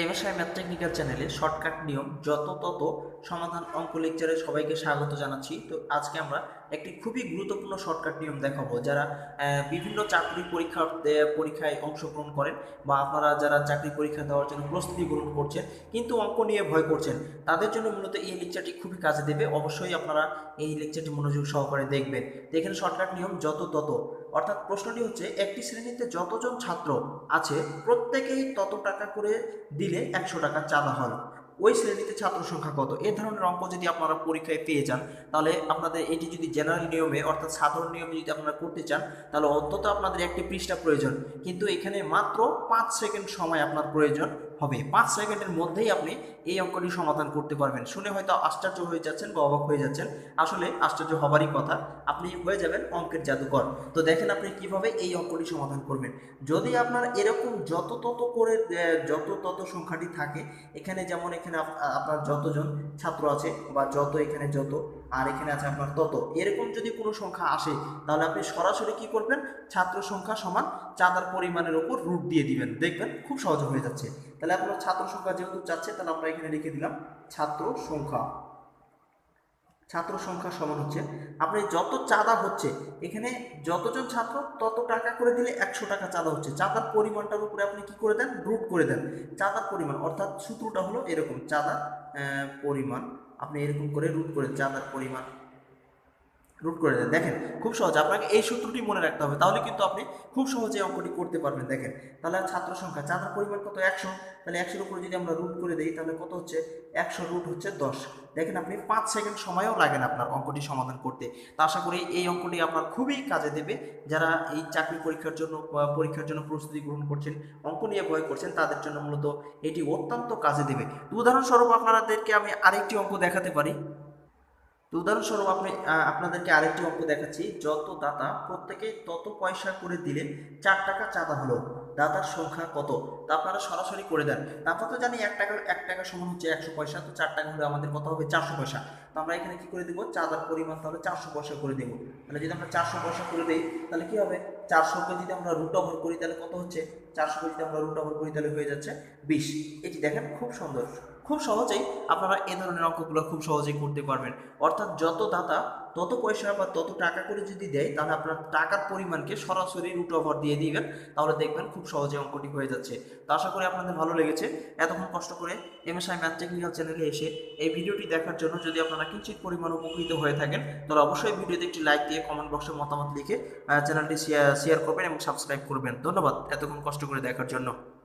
MSI math technical চ্যানেলে shortcut নিয়ম যত তত সমাধান অঙ্ক লেকচারে সবাইকে স্বাগত জানাচ্ছি। তো আজকে আমরা একটি খুবই গুরুত্বপূর্ণ শর্টকাট নিয়ম দেখাবো। যারা বিভিন্ন চাকরি পরীক্ষায় অংশগ্রহণ করেন বা আপনারা যারা চাকরি পরীক্ষা দেওয়ার জন্য প্রস্তুতি গ্রহণ করছেন কিন্তু অঙ্ক নিয়ে ভয় করছেন, তাদের জন্য মূলত এই লেকচারটি খুবই কাজে দেবে। অবশ্যই আপনারা এই লেকচারটি মনোযোগ সহকারে দেখবেন। তো এখানে শর্টকাট নিয়ম যত তত, অর্থাৎ প্রশ্নটি হচ্ছে একটি শ্রেণীতে যতজন ছাত্র আছে প্রত্যেকেই তত টাকা করে দিলে 100 টাকা চাঁদা হলো। ওই শ্রেণীতে ছাত্র সংখ্যা কত? এই ধরনের অঙ্ক যদি আপনারা পরীক্ষায় পেয়ে যান, তাহলে আপনাদের এটি যদি জেনারেল নিয়মে অর্থাৎ সাধারণ নিয়মে যদি আপনারা করতে চান, তাহলে অন্তত আপনাদের একটি পৃষ্ঠা প্রয়োজন। কিন্তু এখানে মাত্র 5 সেকেন্ড সময় আপনার প্রয়োজন হবে। 5 সেকেন্ডের মধ্যেই আপনি এই অঙ্কটি সমাধান করতে পারবেন। শুনে হয়তো আশ্চর্য হয়ে যাচ্ছেন বা অবাক হয়ে যাচ্ছেন, আসলে আশ্চর্য হবারই কথা। আপনি হয়ে যাবেন অঙ্কের জাদুকর। তো দেখেন আপনি কিভাবে এই অঙ্কটি সমাধান করবেন। যদি আপনার এরকম যত তত করে যত তত সংখ্যাটি থাকে, এখানে যেমন এখানে আপনার যতজন ছাত্র আছে বা যত এখানে যত আর এখানে আছে আপনার তত, এরকম যদি কোনো সংখ্যা আসে, তাহলে আপনি সরাসরি কি করবেন, ছাত্র সংখ্যা সমান চাঁদার পরিমাণের উপর রুট দিয়ে দিবেন। দেখবেন খুব সহজ হয়ে যাচ্ছে। তাহলে আপনার ছাত্র সংখ্যা যেহেতু চাচ্ছে, তাহলে আমরা এখানে লিখে দিলাম ছাত্র সংখ্যা। ছাত্র সংখ্যা সমান হচ্ছে আপনি যত চাঁদা হচ্ছে, এখানে যতজন ছাত্র তত টাকা করে দিলে 100 টাকা চাঁদা হচ্ছে। চাঁদার পরিমাণটার উপরে আপনি কি করে দেন, রুট করে দেন। চাঁদার পরিমাণ অর্থাৎ সূত্রটা হলো এরকম, চাঁদার পরিমাণ আপনি এরকম করে রুট করে চাঁদার পরিমাণ রুট করে দেন। দেখেন খুব সহজ, আপনাকে এই সূত্রটি মনে রাখতে হবে, তাহলে কিন্তু আপনি খুব সহজে অঙ্কটি করতে পারবেন। দেখেন তাহলে ছাত্র সংখ্যা, চাঁদার পরিমাণ কত, 100। তাহলে 100-এর উপরে যদি আমরা রুট করে দিই, তাহলে কত হচ্ছে, 100 রুট হচ্ছে 10। দেখেন আপনি 5 সেকেন্ড সময়ও লাগে না আপনার অঙ্কটি সমাধান করতে। তা আশা করি এই অঙ্কটি আপনার খুবই কাজে দেবে। যারা এই চাকরি পরীক্ষার জন্য প্রস্তুতি গ্রহণ করছেন, অঙ্ক নিয়ে ভয় করছেন, তাদের জন্য মূলত এটি অত্যন্ত কাজে দেবে। উদাহরণস্বরূপ আপনাদেরকে আমি আরেকটি অঙ্ক দেখাতে পারি। তো উদাহরণস্বরূপ আপনাদেরকে আরেকটি অঙ্ক দেখাচ্ছি। যত দাতা প্রত্যেকে তত পয়সা করে দিলে 4 টাকা চাঁদা হলো, দাতার সংখ্যা কত? তা আপনারা সরাসরি করে দেন। তারপর তো জানি 1 টাকা সমান হচ্ছে 100 পয়সা। তো 4 টাকা হলে আমাদের কত হবে, 400 পয়সা। তো আমরা এখানে কি করে দেবো, চাঁদার পরিমাণ তাহলে 400 পয়সা করে দেবো। মানে যদি আমরা 400 পয়সা করে দিই, তাহলে কি হবে, 400কে যদি আমরা রুট ওভার করি তাহলে কত হচ্ছে, 400কে যদি আমরা রুট ওভার করি তাহলে হয়ে যাচ্ছে 20। এটি দেখেন খুব সুন্দর, খুব সহজেই আপনারা এ ধরনের অঙ্কগুলো খুব সহজেই করতে পারবেন। অর্থাৎ যত দাতা তত পয়সা বা তত টাকা করে যদি দেয়, তাহলে আপনার টাকার পরিমাণকে সরাসরি রুট ওভার দিয়ে দিবেন, তাহলে দেখবেন খুব সহজে অঙ্কটি হয়ে যাচ্ছে। তো আশা করি আপনাদের ভালো লেগেছে এতক্ষণ কষ্ট করে এমএসআই ম্যাথ টেকনিক্যাল চ্যানেলে এসে এই ভিডিওটি দেখার জন্য। যদি আপনারা কিঞ্চিৎ পরিমাণ উপকৃত হয়ে থাকেন, তাহলে অবশ্যই ভিডিওতে একটি লাইক দিয়ে কমেন্ট বক্সে মতামত লিখে চ্যানেলটি শেয়ার করবেন এবং সাবস্ক্রাইব করবেন। ধন্যবাদ এতক্ষণ কষ্ট করে দেখার জন্য।